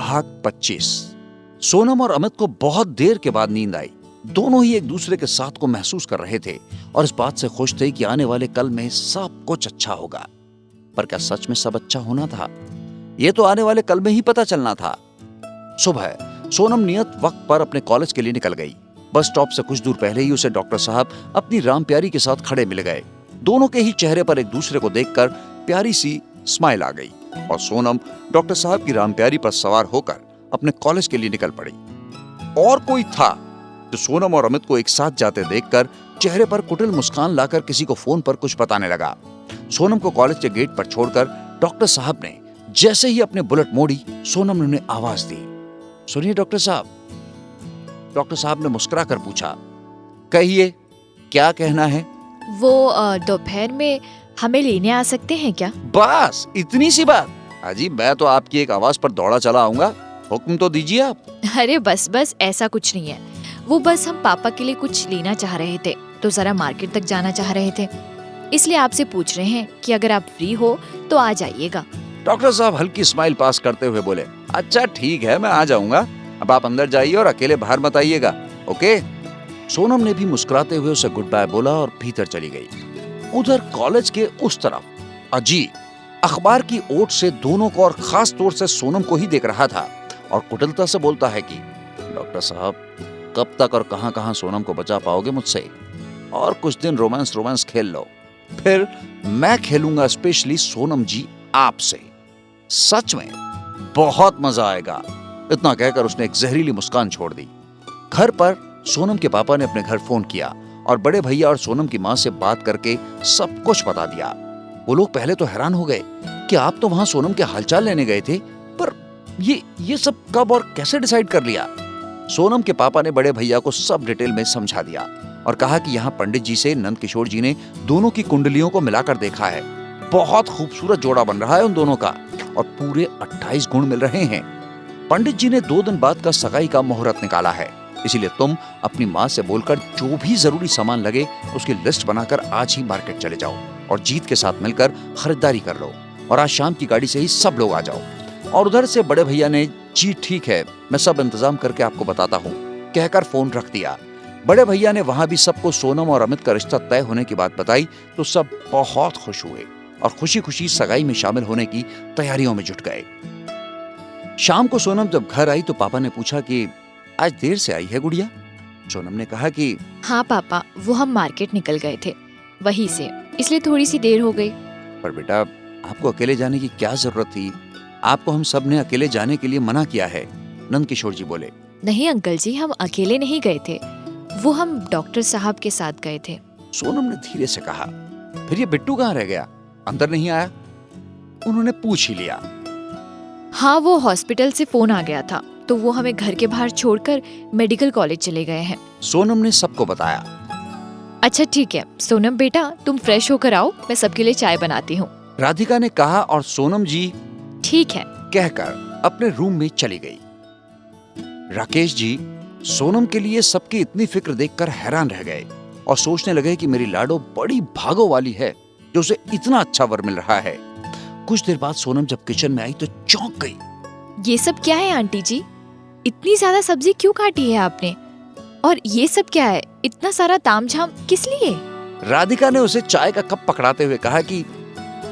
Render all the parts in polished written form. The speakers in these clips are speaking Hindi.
भाग 25। सोनम और अमित को बहुत देर के बाद नींद आई। दोनों ही एक दूसरे के साथ को महसूस कर रहे थे और इस बात से खुश थे कि आने वाले कल में सब कुछ अच्छा होगा। पर क्या सच में सब अच्छा होना था? यह तो आने वाले कल में ही पता चलना था। सुबह सोनम नियत वक्त पर अपने कॉलेज के लिए निकल गई। बस स्टॉप से कुछ दूर पहले ही उसे डॉक्टर साहब अपनी राम प्यारी के साथ खड़े मिल गए। दोनों के ही चेहरे पर एक दूसरे को देखकर प्यारी सी स्माइल आ गई और सोनम डॉक्टर साहब की राम प्यारी पर सवार होकर अपने कॉलेज के लिए निकल पड़ी। और कोई था जो सोनम और अमित को एक साथ जाते देखकर चेहरे पर कुटिल मुस्कान लाकर किसी को फोन पर कुछ बताने लगा। सोनम को कॉलेज के गेट पर छोड़कर डॉक्टर साहब ने जैसे ही अपने बुलेट मोड़ी, सोनम ने उन्हें आवाज दी, सुनिए डॉक्टर साहब। डॉक्टर साहब ने मुस्कुराकर पूछा, कहिए क्या कहना है? वो दोपहर में हमें लेने आ सकते हैं क्या? बस इतनी सी बात? अजी मैं तो आपकी एक आवाज पर दौड़ा चला आऊंगा, हुक्म तो दीजिए आप। अरे बस ऐसा कुछ नहीं है। वो बस हम पापा के लिए कुछ लेना चाह रहे थे तो जरा मार्केट तक जाना चाह रहे थे, इसलिए आपसे पूछ रहे हैं कि अगर आप फ्री हो तो आ जाइएगा। डॉक्टर साहब हल्की स्माइल पास करते हुए बोले, अच्छा ठीक है मैं आ जाऊंगा, अब आप अंदर जाइए और अकेले बाहर मत आइएगा, ओके? सोनम ने भी मुस्कुराते हुए उसे गुड बाय बोला और भीतर चली गई। उधर कॉलेज के उस तरफ अजीत अखबार की ओट से दोनों को और खास तौर से सोनम को ही देख रहा था और कुटिलता से बोलता है कि डॉक्टर साहब कब तक और कहां सोनम को बचा पाओगे मुझसे? और कुछ दिन रोमांस खेल लो, फिर मैं खेलूंगा स्पेशली सोनम जी आपसे। सच में बहुत मजा आएगा। इतना कहकर उसने एक जहरीली मुस्कान छोड़ दी। घर पर सोनम के पापा ने अपने घर फोन किया और बड़े भैया और सोनम की माँ से बात करके सब कुछ बता दिया। वो लोग पहले तो हैरान हो गए कि आप तो वहां सोनम के हालचाल लेने गए थे, पर ये सब कब और कैसे डिसाइड कर लिया? सोनम के पापा ने बड़े भैया को सब डिटेल में समझा दिया और कहा कि यहाँ पंडित जी से नंद किशोर जी ने दोनों की कुंडलियों को मिलाकर देखा है। बहुत खूबसूरत जोड़ा बन रहा है उन दोनों का और पूरे 28 गुण मिल रहे हैं। पंडित जी ने 2 दिन बाद का सगाई का मुहूर्त निकाला है, इसीलिए तुम अपनी माँ से बोलकर जो भी जरूरी सामान लगे उसकी लिस्ट बनाकर आज ही मार्केट चले जाओ और जीत के साथ मिलकर खरीदारी कर लो और आज शाम की गाड़ी से ही सब लोग आ जाओ। और उधर से बड़े भैया ने जी ठीक है मैं सब इंतजाम करके आपको बताता हूँ कहकर फोन रख दिया। बड़े भैया ने वहां भी सबको सोनम और अमित का रिश्ता तय होने की बात बताई तो सब बहुत खुश हुए और खुशी खुशी सगाई में शामिल होने की तैयारियों में जुट गए। शाम को सोनम जब घर आई तो पापा ने पूछा कि आज देर से आई है गुड़िया? सोनम ने कहा कि हाँ पापा, वो हम मार्केट निकल गए थे वहीं से, इसलिए थोड़ी सी देर हो गई। पर बेटा आपको अकेले जाने की क्या जरूरत थी? आपको हम सब ने अकेले जाने के लिए मना किया है, नंद किशोर जी बोले। नहीं अंकल जी, हम अकेले नहीं गए थे, वो हम डॉक्टर साहब के साथ गए थे। सोनम ने धीरे से कहा। फिर ये बिट्टू कहाँ रह गया? अंदर नहीं आया? उन्होंने पूछ ही लिया। हाँ, वो हॉस्पिटल से फोन आ गया था तो वो हमें घर के बाहर छोड़कर मेडिकल कॉलेज चले गए हैं। सोनम ने सबको बताया। अच्छा ठीक है सोनम बेटा, तुम फ्रेश होकर आओ, मैं सबके लिए चाय बनाती हूँ, राधिका ने कहा और सोनम जी ठीक है कहकर अपने रूम में चली गई। राकेश जी सोनम के लिए सबकी इतनी फिक्र देखकर हैरान रह गए और सोचने लगे कि मेरी लाडो बड़ी भागो वाली है जो उसे इतना अच्छा वर मिल रहा है। कुछ देर बाद सोनम जब किचन में आई तो चौंक गई। ये सब क्या है आंटी जी? इतनी ज्यादा सब्जी क्यों काटी है आपने? और ये सब क्या है? इतना सारा तामझाम किस लिए? राधिका ने उसे चाय का कप पकड़ाते हुए कहा कि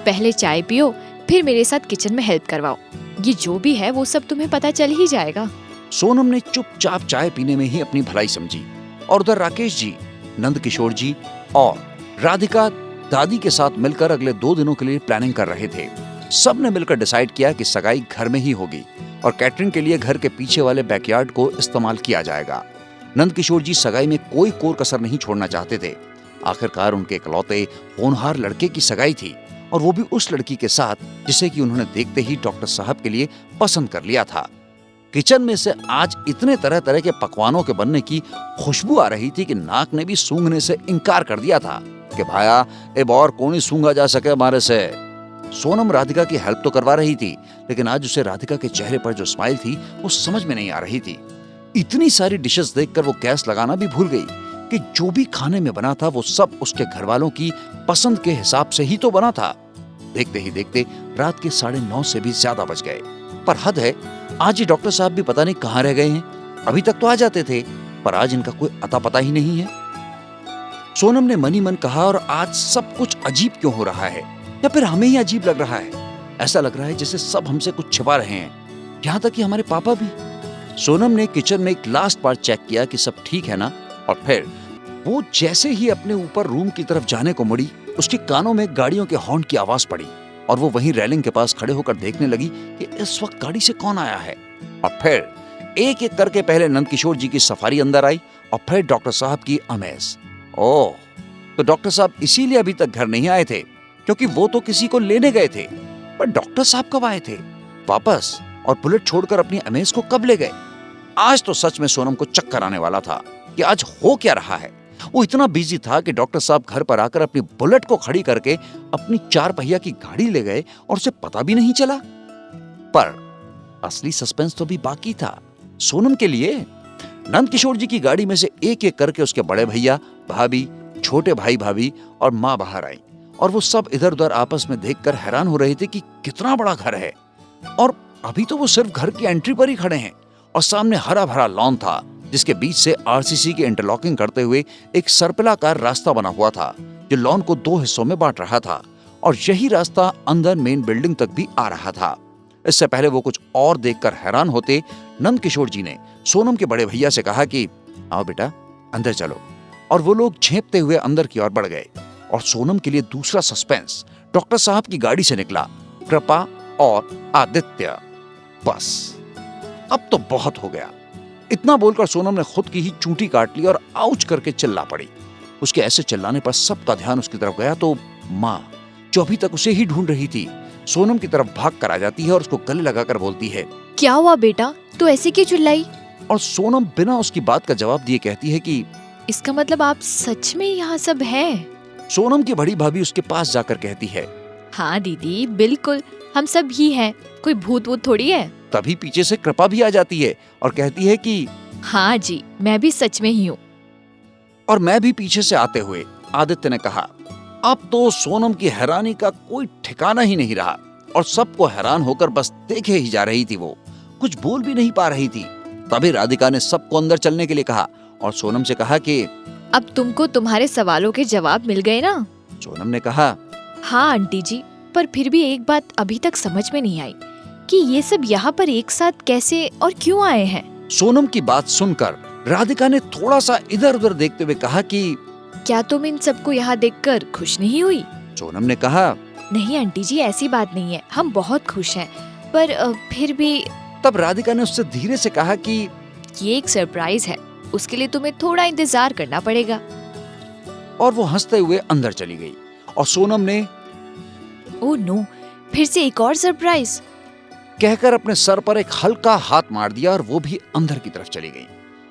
पहले चाय पियो, फिर मेरे साथ किचन में हेल्प करवाओ। ये जो भी है वो सब तुम्हें पता चल ही जाएगा। सोनम ने चुपचाप चाय पीने में ही अपनी भलाई समझी और उधर राकेश जी, नंद किशोर जी और राधिका दादी के साथ मिलकर अगले 2 दिनों के लिए प्लानिंग कर रहे थे। सब ने मिलकर डिसाइड किया कि सगाई घर में ही होगी और कैटरिंग के लिए घर के पीछे वाले बैकयार्ड को इस्तेमाल किया जाएगा। नंद किशोर जी सगाई में कोई कोर कसर नहीं छोड़ना चाहते थे। आखिरकार उनके इकलौते होनहार लड़के की सगाई थी और वो भी उस लड़की के साथ जिसे कि उन्होंने देखते ही डॉक्टर साहब के लिए पसंद कर लिया था। किचन में से आज इतने तरह तरह के पकवानों के बनने की खुशबू आ रही थी कि नाक ने भी सूंघने से इनकार कर दिया था कि भाया अब और कौन ही सूंघा जा सके हमारे से। सोनम राधिका की हेल्प तो करवा रही थी, लेकिन आज उसे राधिका के चेहरे पर जो स्माइल थी वो समझ में नहीं आ रही थी। इतनी सारी डिशेस देखकर वो गैस लगाना भी भूल गई कि जो भी खाने में बना था वो सब उसके घर वालों की पसंद के हिसाब से ही तो बना था। देखते ही देखते रात के 9:30 से भी ज्यादा बज गए। पर हद है, आज ये डॉक्टर साहब भी पता नहीं कहाँ रह गए हैं। अभी तक तो आ जाते थे, पर आज इनका कोई अता पता ही नहीं है। सोनम ने मन ही मन कहा, और आज सब कुछ अजीब क्यों हो रहा है, या फिर हमें ही अजीब लग रहा है। ऐसा लग रहा है जैसे सब हमसे कुछ छिपा रहे हैं, यहाँ तक कि हमारे पापा भी। सोनम ने किचन में एक लास्ट बार चेक किया कि सब ठीक है ना, और फिर वो जैसे ही अपने ऊपर रूम की तरफ जाने को मुड़ी, उसके कानों में गाड़ियों के हॉर्न की आवाज पड़ी, और वो वहीं रेलिंग के पास खड़े होकर देखने लगी कि इस वक्त गाड़ी से कौन आया है। और फिर एक एक करके पहले नंदकिशोर जी की सफारी अंदर आई, और फिर डॉक्टर साहब की अमेज। ओह, तो डॉक्टर साहब इसीलिए अभी तक घर नहीं आए थे, क्योंकि वो तो किसी को लेने गए थे। पर डॉक्टर साहब कब आए थे वापस, और बुलेट छोड़कर अपनी अमेज को कब ले गए? आज तो सच में सोनम को चक्कर आने वाला था कि आज हो क्या रहा है। वो इतना बिजी था कि डॉक्टर साहब घर पर आकर अपनी बुलेट को खड़ी करके अपनी 4 पहिया की गाड़ी ले गए, और उसे पता भी नहीं चला। पर असली सस्पेंस तो भी बाकी था सोनम के लिए। नंदकिशोर जी की गाड़ी में से एक एक करके उसके बड़े भैया, भाभी, छोटे भाई भाभी और माँ बाहर आई, और वो सब इधर उधर आपस में देखकर हैरान हो रहे थे कि कितना बड़ा घर है। और अभी तो वो सिर्फ घर की एंट्री पर ही खड़े हैं, और सामने हरा भरा लॉन था, जिसके बीच से आरसीसी की इंटरलॉकिंग करते हुए एक सर्पिलाकार रास्ता बना हुआ था, जो लॉन को 2 हिस्सों में बांट रहा था, और यही रास्ता अंदर मेन बिल्डिंग तक भी आ रहा था। इससे पहले वो कुछ और देखकर हैरान होते, नंदकिशोर जी ने सोनम के बड़े भैया से कहा कि आओ बेटा अंदर चलो, और वो लोग झेंपते हुए अंदर की ओर बढ़ गए। और सोनम के लिए दूसरा सस्पेंस डॉक्टर साहब की गाड़ी से निकला, कृपा और आदित्य। बस अब तो बहुत हो गया। इतना बोलकर सोनम ने खुद की ही चूंटी काट ली और आउच करके चिल्ला पड़ी। उसके ऐसे चिल्लाने पर सबका ध्यान उसकी तरफ गया, तो माँ, जो अभी तक उसे ही ढूंढ रही थी, सोनम की तरफ भाग कर आ जाती है और उसको गले लगाकर बोलती है, क्या हुआ बेटा, तू ऐसे क्यों चिल्लाई? और सोनम बिना उसकी बात का जवाब दिए कहती है कि इसका मतलब आप सच में यहाँ सब हैं? सोनम की बड़ी भाभी उसके पास जाकर कहती है, हाँ दीदी, बिल्कुल हम सब ही हैं, कोई भूत वूत थोड़ी है। तभी पीछे से कृपा भी आ जाती है और कहती है कि हाँ जी, मैं भी सच में ही हूँ। और मैं भी पीछे से आते हुए आदित्य ने कहा। अब तो सोनम की हैरानी का कोई ठिकाना ही नहीं रहा, और सबको हैरान होकर बस देखे ही जा रही थी। वो कुछ बोल भी नहीं पा रही थी। तभी राधिका ने सबको अंदर चलने के लिए कहा, और सोनम से कहा कि अब तुमको तुम्हारे सवालों के जवाब मिल गए ना? सोनम ने कहा, हाँ आंटी जी, पर फिर भी एक बात अभी तक समझ में नहीं आई कि ये सब यहाँ पर एक साथ कैसे और क्यों आए हैं। सोनम की बात सुनकर राधिका ने थोड़ा सा इधर उधर देखते हुए कहा कि क्या तुम इन सबको यहाँ देखकर खुश नहीं हुई? सोनम ने कहा, नहीं आंटी जी, ऐसी बात नहीं है, हम बहुत खुश हैं, पर फिर भी। तब राधिका ने उससे धीरे से कहा कि ये एक सरप्राइज है, उसके लिए तुम्हें थोड़ा इंतजार करना पड़ेगा। और वो हंसते हुए अंदर चली गई, और सोनम ने ओह नो, फिर से एक और सरप्राइज कहकर अपने सर पर एक हल्का हाथ मार दिया, और वो भी अंदर की तरफ चली गई।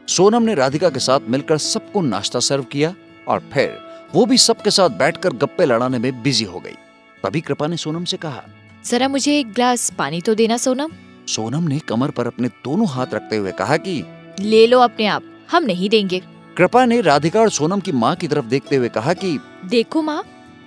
सोनम ने राधिका के साथ मिलकर सबको नाश्ता सर्व किया, और फिर वो भी सबके साथ बैठकर गप्पे लड़ाने में बिजी हो गई। तभी कृपा ने सोनम से कहा, जरा मुझे एक ग्लास पानी तो देना सोनम। सोनम ने कमर पर अपने दोनों हाथ रखते हुए कहा कि ले लो अपने आप, हम नहीं देंगे। कृपा ने राधिका और सोनम की माँ की तरफ देखते हुए कहा कि देखो माँ,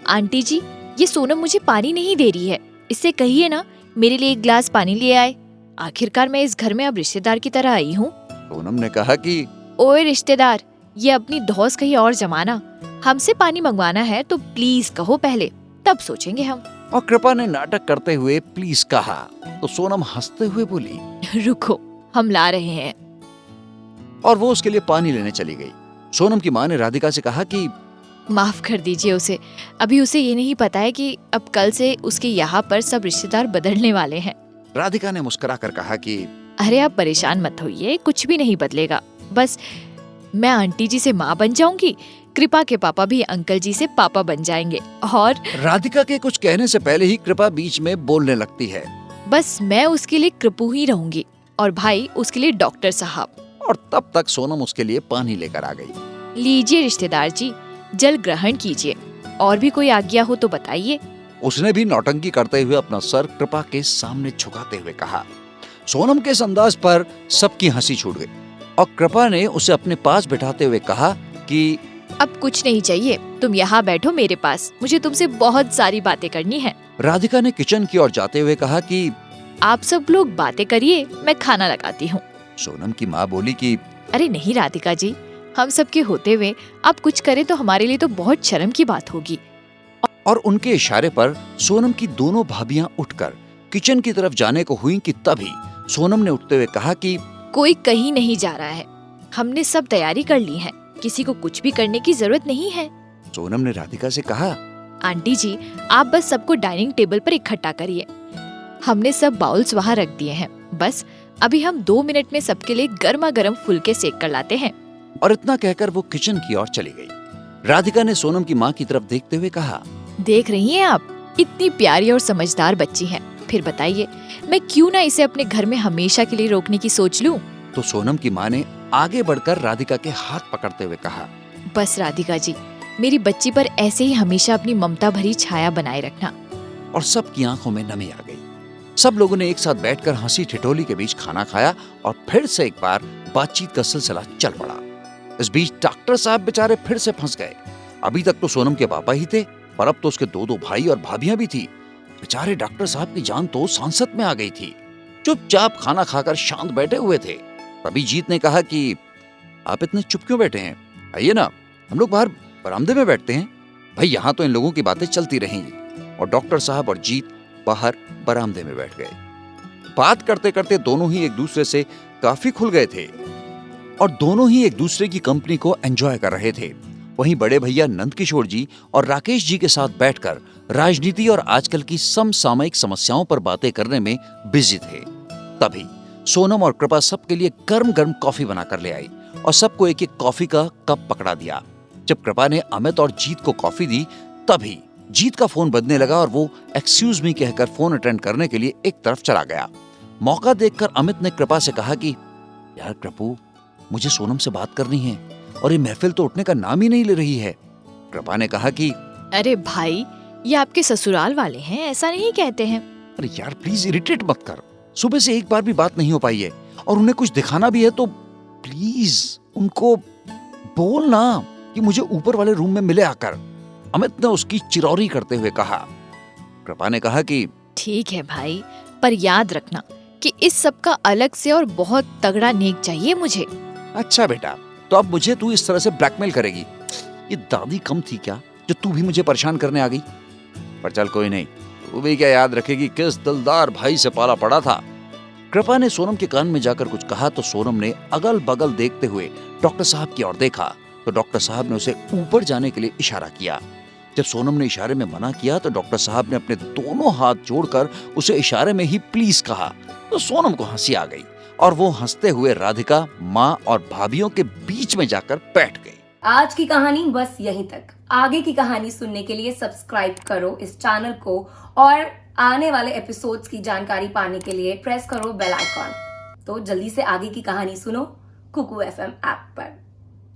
आंटी जी, ये सोनम मुझे पानी नहीं दे रही है, इससे कहिए ना मेरे लिए एक ग्लास पानी ले आए। आखिरकार मैं इस घर में अब रिश्तेदार की तरह आई हूँ। सोनम ने कहा कि ओए रिश्तेदार, ये अपनी धौस कहीं और जमाना, हमसे पानी मंगवाना है तो प्लीज कहो पहले, तब सोचेंगे हम। और कृपा ने नाटक करते हुए प्लीज कहा, तो सोनम हंसते हुए बोली, रुको, हम ला रहे हैं। और वो उसके लिए पानी लेने चली गई। सोनम की माँ ने राधिका से कहा कि माफ कर दीजिए उसे, अभी उसे ये नहीं पता है कि अब कल से उसके यहाँ पर सब रिश्तेदार बदलने वाले हैं। राधिका ने मुस्कुराकर कहा कि अरे आप परेशान मत होइए, कुछ भी नहीं बदलेगा, बस मैं आंटी जी से माँ बन जाऊंगी, कृपा के पापा भी अंकल जी से पापा बन जाएंगे, और राधिका के कुछ कहने से पहले ही कृपा बीच में बोलने लगती है, बस मैं उसके लिए कृपू ही रहूंगी, और भाई उसके लिए डॉक्टर साहब। और तब तक सोनम उसके लिए पानी लेकर आ गई। लीजिए रिश्तेदार जी, जल ग्रहण कीजिए, और भी कोई आज्ञा हो तो बताइए। उसने भी नौटंकी करते हुए अपना सर कृपा के सामने झुकाते हुए कहा। सोनम के इस अंदाज पर सबकी हंसी छूट गई, और कृपा ने उसे अपने पास बिठाते हुए कहा कि अब कुछ नहीं चाहिए, तुम यहाँ बैठो मेरे पास, मुझे तुमसे बहुत सारी बातें करनी है। राधिका ने किचन की ओर जाते हुए कहा कि आप सब लोग बातें करिए, मैं खाना लगाती हूँ। सोनम की माँ बोली कि अरे नहीं राधिका जी, हम सबके होते हुए आप कुछ करें तो हमारे लिए तो बहुत शर्म की बात होगी। और उनके इशारे पर सोनम की दोनों भाभियां उठकर किचन की तरफ जाने को हुई कि तभी सोनम ने उठते हुए कहा कि कोई कहीं नहीं जा रहा है, हमने सब तैयारी कर ली है, किसी को कुछ भी करने की जरूरत नहीं है। सोनम ने राधिका से कहा, आंटी जी, आप बस सबको डाइनिंग टेबल पर इकट्ठा करिए। हमने सब बाउल्स वहाँ रख दिए हैं, बस अभी हम 2 मिनट में सबके लिए गर्मा गर्म फुलके सेक कर लाते हैं। और इतना कहकर वो किचन की ओर चली गई। राधिका ने सोनम की माँ की तरफ देखते हुए कहा, देख रही हैं आप, इतनी प्यारी और समझदार बच्ची है, फिर बताइए मैं क्यों ना इसे अपने घर में हमेशा के लिए रोकने की सोच लूं। तो सोनम की माँ ने आगे बढ़कर राधिका के हाथ पकड़ते हुए कहा, बस राधिका जी, मेरी बच्ची पर ऐसे ही हमेशा अपनी ममता भरी छाया बनाए रखना। और सबकी आंखों में नमी आ गई। सब लोगों ने एक साथ बैठकर हंसी ठिठोली के बीच खाना खाया और फिर से एक बार बातचीत का सिलसिला चल पड़ा। इस बीच डॉक्टर साहब बेचारे फिर से फंस गए। अभी तक तो सोनम के पापा ही थे, पर अब तो उसके 2 भाई और भाभियां भी थी। बेचारे डॉक्टर साहब की जान तो सांसत में आ गई थी। चुपचाप खाना खाकर शांत बैठे हुए थे। तभी जीत ने कहा कि आप इतने चुप क्यों बैठे हैं, आइए ना, हम लोग बाहर बरामदे में बैठते हैं। भाई यहाँ तो इन लोगों की बातें चलती रहेंगी। और डॉक्टर साहब और जीत बाहर बरामदे में बैठ गए। बात करते करते दोनों ही एक दूसरे से काफी खुल गए थे और दोनों ही एक दूसरे की कंपनी को एंजॉय कर रहे थे। वहीं बड़े भैया नंदकिशोर जी और राकेश जी के साथ बैठकर राजनीति और आजकल की समसामयिक समस्याओं पर बातें करने में बिजी थे। तभी सोनम और कृपा सबके लिए गर्म गर्म कॉफी बनाकर ले आई और सबको एक एक कॉफी का कप पकड़ा दिया। जब कृपा ने अमित और जीत को कॉफी दी, तभी जीत का फोन बजने लगा और वो एक्सक्यूज मी कहकर फोन अटेंड करने के लिए एक तरफ चला गया। मौका देखकर अमित ने कृपा से कहा कि यार कृपू, मुझे सोनम से बात करनी है और ये महफिल तो उठने का नाम ही नहीं ले रही है। कृपा ने कहा कि अरे भाई, ये आपके ससुराल वाले हैं, ऐसा नहीं कहते हैं। अरे यार प्लीज इरिटेट मत कर, सुबह से एक बार भी बात नहीं हो पाई है और उन्हें कुछ दिखाना भी है तो प्लीज उनको बोल ना कि मुझे ऊपर वाले रूम में मिले आकर। अमित ने उसकी चिरौरी करते हुए कहा। कृपा ने कहा कि ठीक है भाई, पर याद रखना कि इस सब का अलग से और बहुत तगड़ा नेक चाहिए मुझे। अच्छा बेटा, तो अब मुझे तू इस तरह से ब्लैकमेल करेगी? ये दादी कम थी क्या जो तू भी मुझे परेशान करने आ गई? पर चल कोई नहीं, तू भी क्या याद रखेगी किस दिलदार भाई से पाला पड़ा था। कृपा ने सोनम के कान में जाकर कुछ कहा तो सोनम ने अगल बगल देखते हुए डॉक्टर साहब की ओर देखा तो डॉक्टर साहब ने उसे ऊपर जाने के लिए इशारा किया। जब सोनम ने इशारे में मना किया तो डॉक्टर साहब ने अपने दोनों हाथ जोड़कर उसे इशारे में ही प्लीज कहा तो सोनम को हंसी आ गई और वो हंसते हुए राधिका, माँ और भाभियों के बीच में जाकर बैठ गई। आज की कहानी बस यहीं तक। आगे की कहानी सुनने के लिए सब्सक्राइब करो इस चैनल को और आने वाले एपिसोड्स की जानकारी पाने के लिए प्रेस करो बेल आइकॉन। तो जल्दी से आगे की कहानी सुनो कुकू FM ऐप पर।